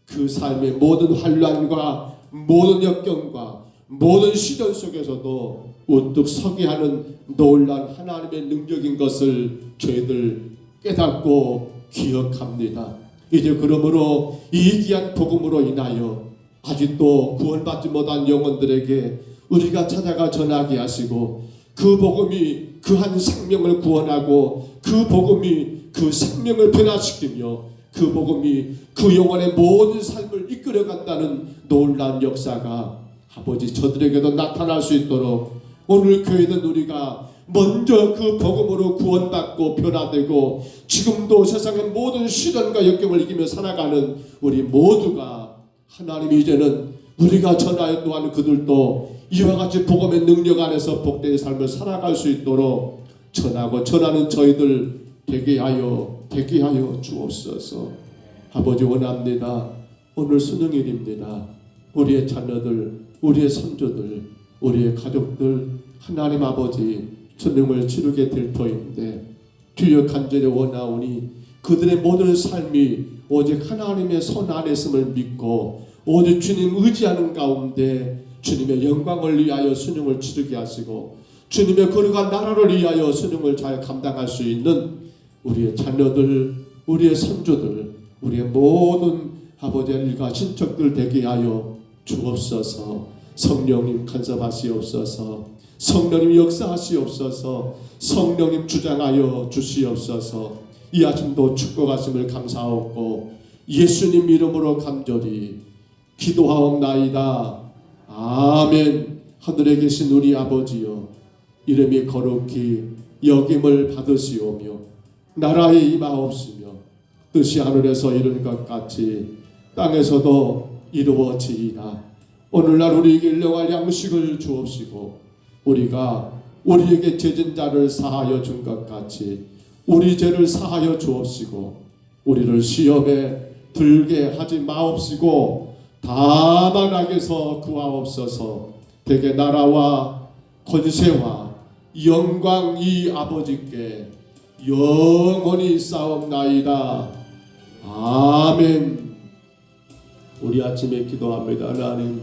그 삶의 모든 환난과 모든 역경과 모든 시련 속에서도 우뚝 서게 하는 놀라운 하나님의 능력인 것을 저희들 깨닫고 기억합니다. 이제 그러므로 이 귀한 복음으로 인하여 아직도 구원받지 못한 영혼들에게 우리가 찾아가 전하게 하시고 그 복음이 그 한 생명을 구원하고 그 복음이 그 생명을 변화시키며 그 복음이 그 영혼의 모든 삶을 이끌어간다는 놀라운 역사가 아버지 저들에게도 나타날 수 있도록 오늘 교회는 우리가 먼저 그 복음으로 구원받고 변화되고 지금도 세상의 모든 시련과 역경을 이기며 살아가는 우리 모두가 하나님 이제는 우리가 전하여 또한 그들도 이와 같이 복음의 능력 안에서 복된 삶을 살아갈 수 있도록 전하고 전하는 저희들 되게 하여 주옵소서. 아버지 원합니다. 오늘 수능일입니다. 우리의 자녀들, 우리의 손주들, 우리의 가족들 하나님 아버지 수능을 치르게 될 터인데 주여 간절히 원하오니 그들의 모든 삶이 오직 하나님의 손 안에 있음을 믿고 오직 주님 의지하는 가운데 주님의 영광을 위하여 수능을 치르게 하시고 주님의 거룩한 나라를 위하여 수능을 잘 감당할 수 있는 우리의 자녀들, 우리의 손주들, 우리의 모든 아버지 일가 친척들 되게 하여 주옵소서. 성령님 간섭하시옵소서. 성령님 역사하시옵소서. 성령님 주장하여 주시옵소서. 이 아침도 축복하심을 감사하옵고 예수님 이름으로 간절히 기도하옵나이다. 아멘. 하늘에 계신 우리 아버지여 이름이 거룩히 여김을 받으시오며 나라에 임하옵시며 뜻이 하늘에서 이룬 것 같이 땅에서도 이루어지이다. 오늘날 우리에게 일용할 양식을 주옵시고 우리가 우리에게 죄진 자를 사하여 준 것 같이 우리 죄를 사하여 주옵시고 우리를 시험에 들게 하지 마옵시고 다만 악에서 구하옵소서. 대개 나라와 권세와 영광이 아버지께 영원히 싸움나이다. 아멘. 우리 아침에 기도합니다. 하나님,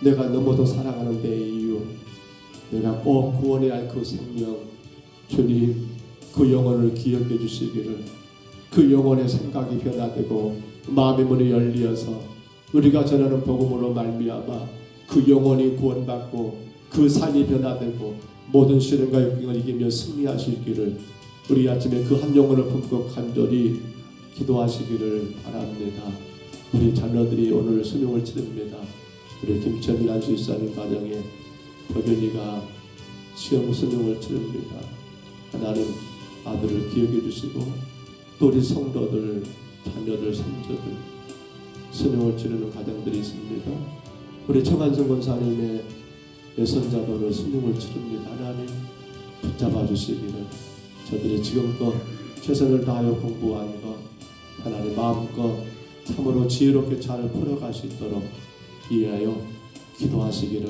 내가 너무도 사랑하는 내 이유, 내가 꼭 구원해야 할 그 생명, 주님 그 영혼을 기억해 주시기를 그 영혼의 생각이 변화되고 마음의 문이 열리어서 우리가 전하는 복음으로 말미암아 그 영혼이 구원받고 그 산이 변화되고 모든 시련과 역경을 이기며 승리하시기를 우리 아침에 그 한 영혼을 품고 간절히 기도하시기를 바랍니다. 우리 자녀들이 오늘 수능을 치릅니다. 우리 김천일 안수일사님 가정에 덕현이가 시험 수능을 치릅니다. 하나님 아들을 기억해 주시고 또 우리 성도들, 자녀들, 손자들 수능을 치르는 가정들이 있습니다. 우리 청한성 권사님의 외손자도 오늘 수능을 치릅니다. 하나님 붙잡아 주시기를 저들이 지금껏 최선을 다하여 공부한 것 하나님 마음껏 참으로 지혜롭게 잘 풀어갈 수 있도록 이해하여 기도하시기를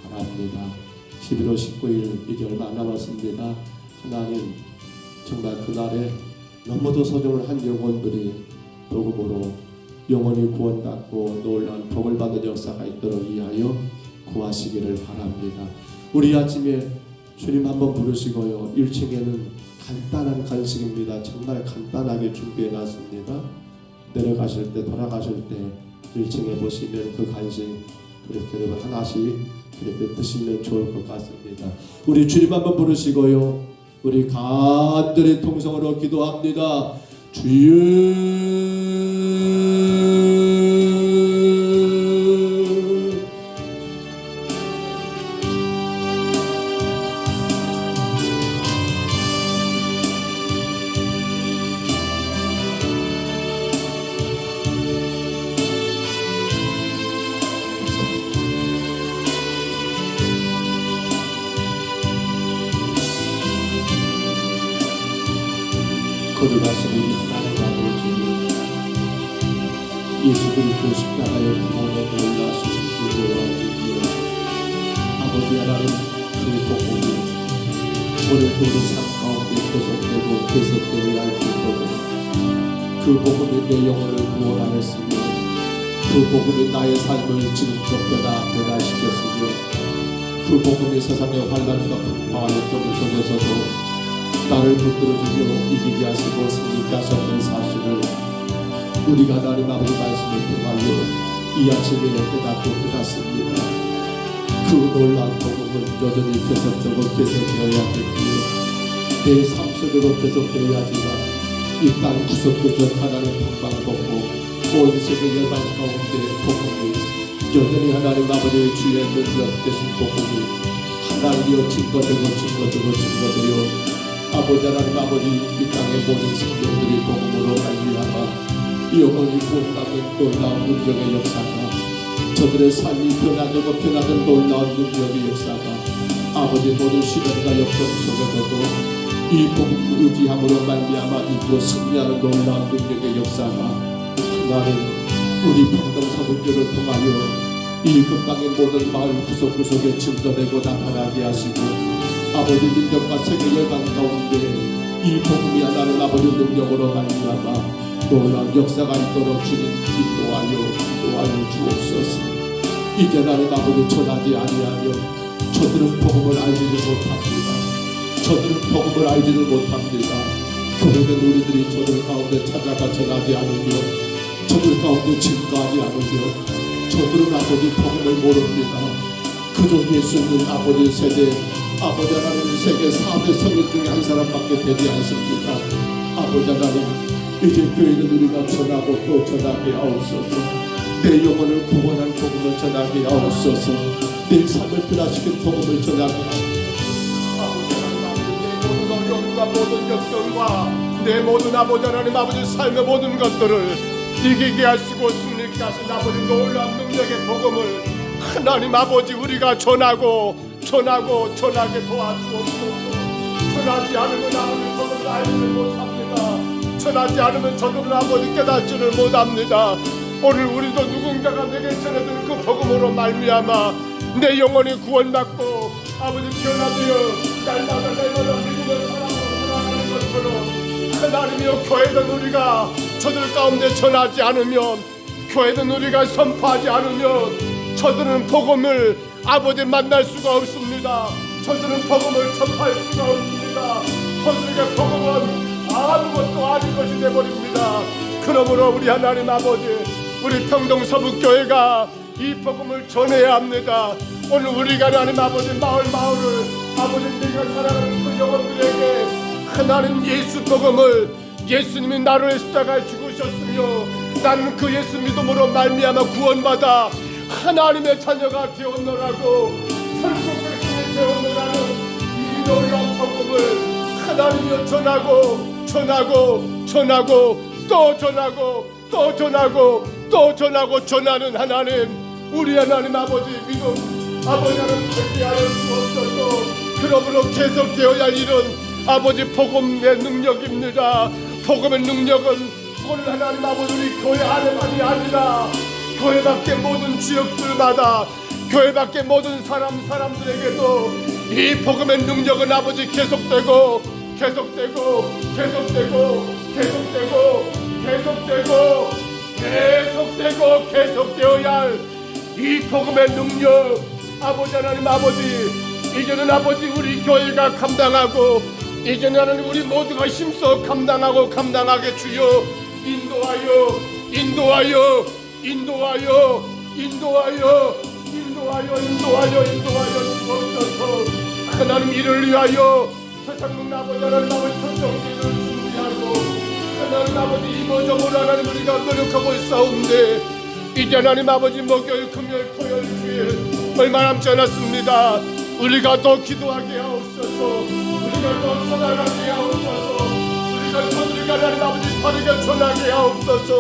바랍니다. 11월 19일 이제 얼마 안 남았습니다. 하나님 정말 그날에 너무도 소중한 한 영혼들이 복음으로 영혼이 구원받고 놀라운 복을 받는 역사가 있도록 이해하여 구하시기를 바랍니다. 우리 아침에 주님 한번 부르시고요. 1층에는 간단한 간식입니다. 정말 간단하게 준비해 놨습니다. 내려가실 때 돌아가실 때 1층에 보시면 그 간식 그렇게 여러분 하나씩 그렇게 드시면 좋을 것 같습니다. 우리 주님 한번 부르시고요. 우리 간절히 통성으로 기도합니다. 주여 거듭나신 우리 하나님 아버지 예수 그리스도 십자가의 구원에 놀라신 은혜와 믿음으로 아버지 하나님 그 복음이 오늘도 우리 삶 가운데 계속되어야 할 그 복음이 내 영혼을 구원하였으며 그 복음이 나의 삶을 지금껏 변화시켰으며 그 복음이 세상의 환난과 풍파와 역경을 속에서도 나를 붙들어주며 이기게 하시고 승리케 하셨던 사실을 우리가 하나님 아버지 말씀을 통하여 이 아침에 깨닫고 깨닫습니다. 그 놀라운 복음은 여전히 계속되고 계속되어야 하겠기에 내 삶 속에도 계속되어야지만 이 땅 구석구석 하나님 방방곡곡 온 세계 열방 가운데 복음이 여전히 하나님 아버지의 주의 능력 되신 복음이 하나님이여 증거되어 아버지 하나님 아버지 이 땅의 모든 생명들이 복음으로 말미암아 영원히 구원받는 놀라운 능력의 역사가 저들의 삶이 변화된 놀라운 능력의 역사가 아버지 모든 시련과 역경 속에서도 이 복음 의지함으로 말미암아 이루어 승리하는 놀라운 능력의 역사가 하나님 우리 평동서분들을 통하여 이 근방의 모든 마을 구석구석에 증거되고 나타나게 하시고 아버지 민족과 세계 열방 가운데 이 복음이 하나님 아버지 능력으로 말미암아 놀라운 역사가 있도록 주님 인도하여 주옵소서. 이제 하나님 아버지 전하지 아니하며 저들은 복음을 알지를 못합니다. 교회된 우리들이 저들 가운데 찾아가 전하지 않으며 저들 가운데 증거하지 않으며 저들은 아버지 복음을 모릅니다. 그저 예수 있는 아버지 세대 아버지 하나님 세계 4대 성인 중에 한 사람밖에 되지 않습니다. 아버지 하나님 이제 교회는 우리가 전하고 또 전하게 하옵소서. 내 영혼을 구원한 복음을 전하게 하옵소서. 내 삶을 변화시킨 복음을 전하게 하옵소서. 아버지 하나님 내 모든 어려움과 모든 역경과 내 모든 아버지 하나님 아버지 삶의 모든 것들을 이기게 하시고 승리케 하신 아버지 놀라운 능력의 복음을 하나님 아버지 우리가 전하게 도와주옵소서. 전하지 않으면 아버지 저들을 알지를 못합니다. 전하지 않으면 저들은 아버지 깨닫지를 못합니다. 오늘 우리도 누군가가 내게 전해준 그 복음으로 말미암아 내 영혼이 구원받고 아버지 변화되어 날마다 믿음을 살아가는 것처럼 하나님이여 교회는 우리가 저들 가운데 전하지 않으면 교회는 우리가 선포하지 않으면 저들은 복음을 아버지 만날 수가 없습니다. 저들은 복음을 접할 수가 없습니다. 저들에게 복음은 아무것도 아닌 것이 되어버립니다. 그러므로 우리 하나님 아버지, 우리 평동서북교회가 이 복음을 전해야 합니다. 오늘 우리가 하나님 아버지 마을을 아버지 내가 사랑하는 그 영혼들에게 하나님 예수 복음을, 예수님이 나를 십자가에 죽으셨으며 나는 그 예수 믿음으로 말미암아 구원받아 하나님의 자녀가 되었노라고 천국백성이 되었노라는 이 놀라운 복음을 하나님이여 전하고 또 전하고 전하는 하나님, 우리 하나님 아버지 믿음 아버지는 절대하여 주옵소서. 그러므로 계속되어야 할 일은 아버지 복음의 능력입니다. 복음의 능력은 오늘 하나님 아버지 우리 교회 안에만이 아니라 교회 밖의 모든 지역들마다, 교회 밖의 모든 사람들에게도 이 복음의 능력은 아버지 계속되어야 할 이 복음의 능력, 아버지 하나님 아버지, 이제는 아버지 우리 교회가 감당하고, 이제는 하나님 우리 모두가 힘써 감당하게 주여 인도하여 주옵소서. 하나님 이를 위하여 세상문 아버지 하나님 아버지 천정기를 준비하고 하나님 아버지 이모저모로 하나님 우리가 노력하고 있사온데, 이제 하나님 아버지 목요일 금요일 토요일 주일 얼마 남지 않았습니다. 우리가 더 기도하게 하옵소서. 우리가 더 전하게 하옵소서. 우리가 저들에게 하나님 아버지 바르게 전하게 하옵소서.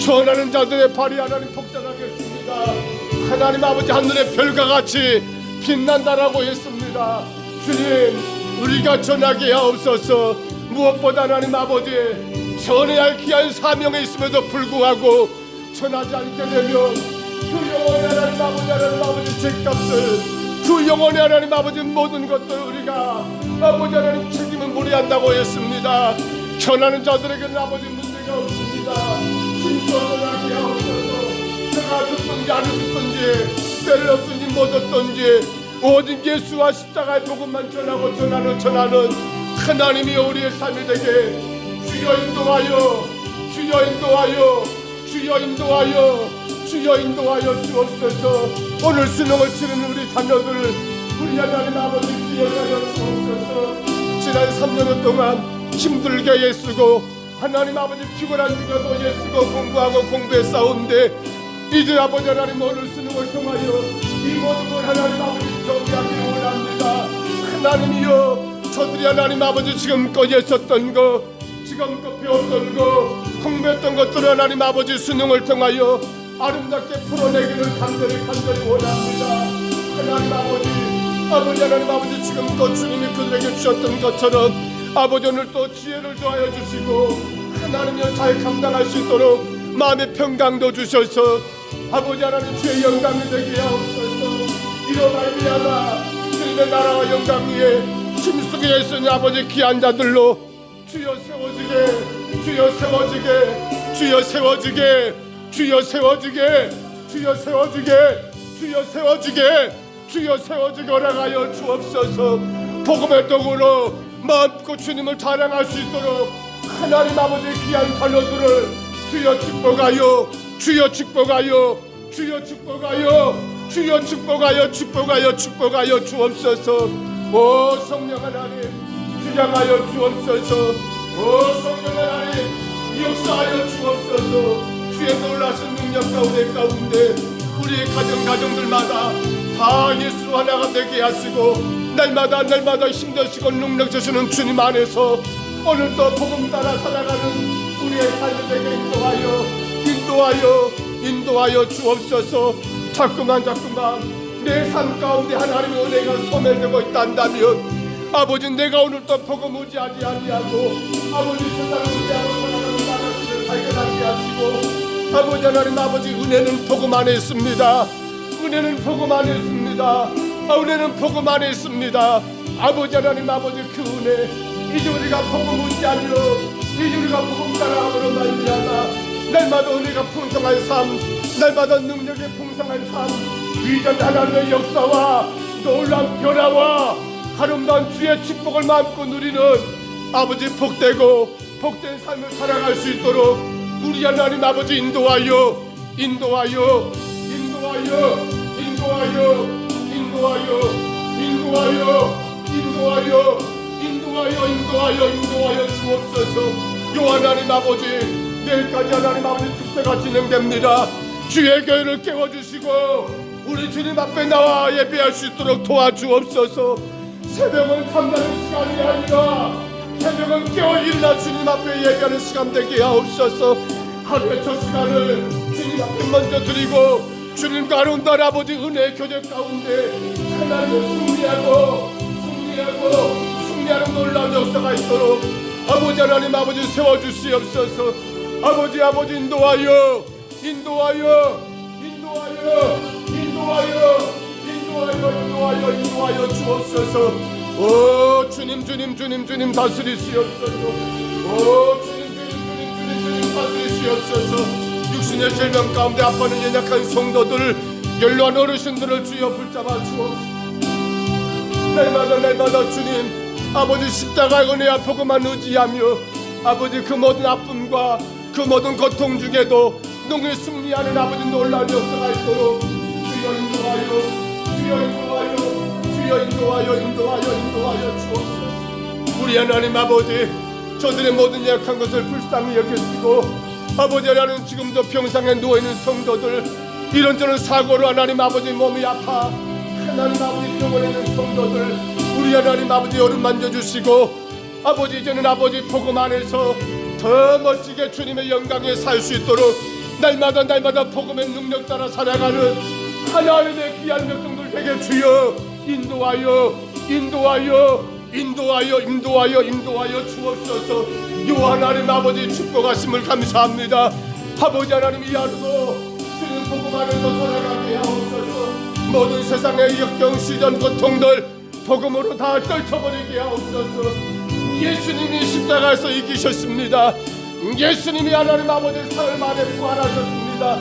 전하는 자들의 발이 하나님 복잡하겠습니다. 하나님 아버지 하늘의 별과 같이 빛난다라고 했습니다. 주님, 우리가 전하게 하옵소서. 무엇보다 하나님 아버지 전해야 할 귀한 사명에 있음에도 불구하고 전하지 않게 되면 그 영혼의 하나님 아버지 죄값을, 그 영혼의 하나님 아버지 모든 것들 우리가 아버지 하나님 책임을 물어야 한다고 했습니다. 전하는 자들에게는 아버지 문제가 없습니다. 힘써 전하게 하옵소서. 제가 듣든지 안 듣든지 때렸든지 못 듣든지 오직 예수와 십자가의 복음만 전하는 하나님이 우리의 삶이 되게 주여 인도하여 주옵소서. 오늘 수능을 치르는 우리 자녀들, 우리 하나님 아버지 기억하여 주옵소서. 지난 3년여 동안 힘들게 애쓰고 하나님 아버지 피곤한 중에도 애쓰고 공부해 싸운데, 이제 아버지 하나님 오늘 수능을 통하여 이 모든 걸 하나님 아버지 정리하기를 원합니다. 하나님이여, 저들이 하나님 아버지 지금껏 애썼던 거, 지금껏 배웠던 거, 공부했던 것들을 하나님 아버지 수능을 통하여 아름답게 풀어내기를 간절히 원합니다. 하나님 아버지 하나님 아버지 지금껏 주님이 그들에게 주셨던 것처럼 아버지 오늘 또 지혜를 더하여 주시고 하나님이여 잘 감당할 수 있도록 마음의 평강도 주셔서 아버지 하나님 주의 영광이 되게 하옵소서. 이로 말미암아 주님의 나라와 영광 위에 힘쓰게 했으니 아버지 귀한 자들로 주여 세워지게 허락하여 주옵소서. 복음의 도구로 마음껏 주님을 자랑할 수 있도록 하나님 아버지 귀한 자녀들을 주여 축복하여 주옵소서. 오 성령 하나님 주장하여 주옵소서. 오 성령 하나님 역사하여 주옵소서. 주의 놀라신 능력 가운데 우리의 가정들마다 다 예수 하나가 되게 하시고 날마다 힘드시고 능력 주시는 주님 안에서 오늘도 복음 따라 살아가는 우리의 삶이 되게 인도하여 주옵소서. 자꾸만 내 삶 가운데 하나님의 은혜가 소멸되고 있단다면 아버지 내가 오늘도 복음 의지하지 아니하고 아버지 세상을 의지하고 살아가는 나라를 발견하게 하시고 아버지 하나님 아버지 은혜는 복음 안에 있습니다. 은혜는 복음 안에 있습니다. 아버지 하나님 아버지 그 은혜 이제 우리가 복음 의지하며 이제 우리가 복음 따라함으로 말미암아 날마다 은혜가 풍성한 삶, 날마다 능력의 풍성한 삶, 위대한 하나님의 역사와 놀라운 변화와 아름다운 주의 축복을 마음껏 누리는 아버지 복되고 복된 삶을 살아갈 수 있도록 우리 하나님 아버지 인도하여 인도하여 인도하여 인도하여 인도하여 인도하여 인도하여 인도하여 인도하여 인도하여 주옵소서. 요 하나님 아버지 내일까지 하나님 아버지 축제가 진행됩니다. 주의 교회를 깨워주시고 우리 주님 앞에 나와 예배할 수 있도록 도와주옵소서. 새벽은 잠자는 시간이 아니라 새벽은 깨어 일어나 주님 앞에 예배하는 시간 되게 하옵소서. 하루의 첫 시간을 주님 앞에 먼저 드리고 주님과 아름다운 아버지 은혜의 교제 가운데 하나님을 승리하는 놀라운 역사가 있도록 아버지 하나님 아버지 세워주시옵소서. 아버지 인도하여 주옵소서. 오 주님 다스리시옵소서. 오 주님 다스리시옵소서. 육신의 질병 가운데 아파하는 연약한 성도들 연로한 어르신들을 주여 붙잡아 주옵소서. 날마다 주님 아버지 십자가의 은혜 앞에만 의지하며 아버지 그 모든 아픔과 그 모든 고통 중에도 능히 승리하는 아버지 놀라운 역사가 있도록 주여 인도하여 주옵소서. 우리 하나님 아버지 저들의 모든 약한 것을 불쌍히 여기시고 아버지 하나님 지금도 병상에 누워있는 성도들 이런저런 사고로 하나님 아버지 몸이 아파 하나님 아버지 병원에 있는 성도들 우리 하나님 아버지 얼음 만져주시고 아버지 이제는 아버지 복음 안에서 더 멋지게 주님의 영광에 살 수 있도록 날마다 복음의 능력 따라 살아가는 하나님의 귀한 백성들 되게 주여 인도하여 주옵소서. 요 하나님 아버지 축복하심을 감사합니다. 아버지 하나님 이 하루도 주님 복음 안에서 살아가게 하옵소서. 모든 세상의 역경 시전 고통들 복음으로 다 떨쳐버리게 하옵소서. 예수님이 십자가에서 이기셨습니다. 예수님이 하나님 아버지 사흘 만에 부활하셨습니다.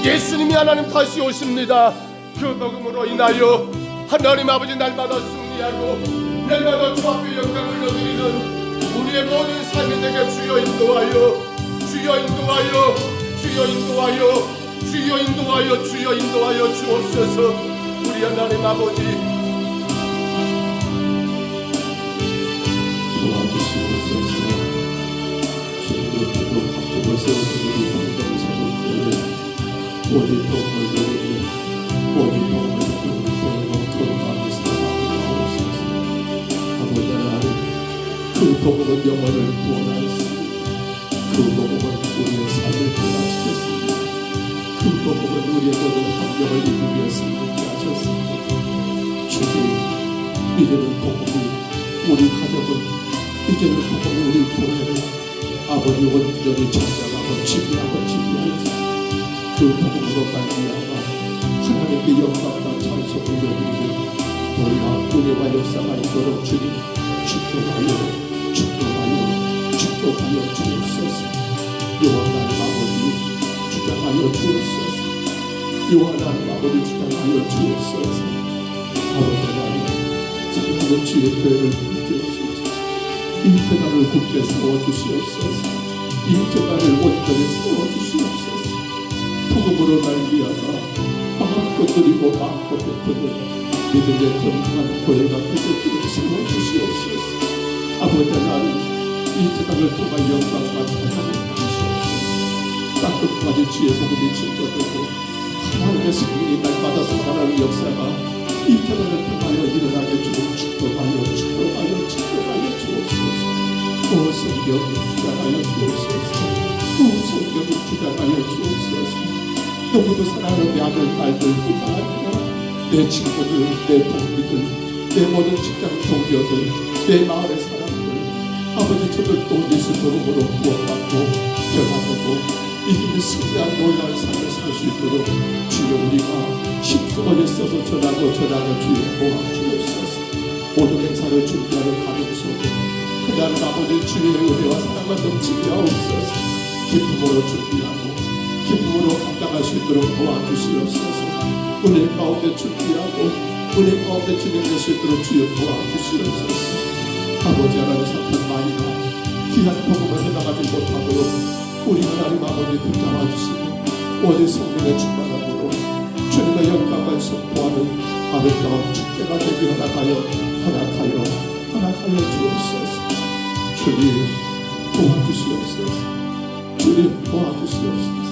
예수님이 하나님 다시 오십니다. 그 복음으로 인하여 하나님 아버지 날마다 승리하고 날마다 주 앞에 영광을 얻으리는 우리의 모든 삶이 되게 주여 인도하여 주옵소서. 우리 하나님 아버지 도와주시옵소서. 주님의 기도 감격을 세워주는 공동사역들을 오직 복음을 그 마음이 사랑하옵소서. 아버지 하나님 그 복음은 영혼을 구원하였습니다. 그 복음은 우리의 삶을 변화시켰습니다. 그 복음은 우리의 모든 환경을 이기며 승리케 하셨습니다. 주님 이제는 복음이 우리 가족은 이제는 복음이 우리 교회를 아버지 온전히 찬양하고 지휘하였습니다. 그 복음으로 말미암아 하나님께 영광과 찬송을 드리는 놀라운 은혜와 역사가 있도록 주님 축복하여 주옵소서. 요한하나님 아버지 주장하여 주옵소서. 요한하나님 아버지 주장하여 주옵소서. 아버지 하나님 사랑하는 주의 교회를 붙여 주옵소서. 이 재단을 굳게 세워주시옵소서. 이 재단을 온전히 세워주시옵소서. 복음으로 말미암아 마음껏 드리고 마음껏 베푸는 믿음의 건강한 교회가 되게 세워주시옵소서. 아버지 하나님 이 재단을 통한 영광과 찬양을 주시옵소서. 땅끝까지 주의 복음이 증거되고 하나님의 생명이 날마다 살아나는 역사가 이 재단을 통하여 일어나게 주는 축복하여 주옵소서. 오 성경이 주장하여 주옵소서. 오 성경이 주장하여 주옵소서. 너무도 사랑하는 내 아들 딸들뿐만 아니라 내 친구들, 내 동기들, 내 모든 직장 동료들, 내 마을의 사람들 아버지 저들도 예수 이름으로 구원받고 변화되고 이기는 승리한 놀라운 삶을 살 수 있도록 주여 우리가 힘쓰고 있어서 전하고 주여 도와주옵소서. 모든 행사를 준비하는 가정 속에 하나님 아버지 주의 은혜와 사랑과 넘치게 하옵소서. 기쁨으로 준비하고 기쁨으로 감당할 수 있도록 도와주시옵소서. 은혜 가운데 준비하고 은혜 가운데 진행될 수 있도록 주여 도와주시옵소서. 아버지 하나님 사탄 마귀가 귀한 복음을 해나가지 못하도록 우리 하나님 아버지 붙잡아 주시고 오직 성령의 충만함으로 주님의 영광을 선포하는 아름다운 축제가 되기 허락하여 주옵소서. 주님 도와주시옵소서. 주님 도와주시옵소서.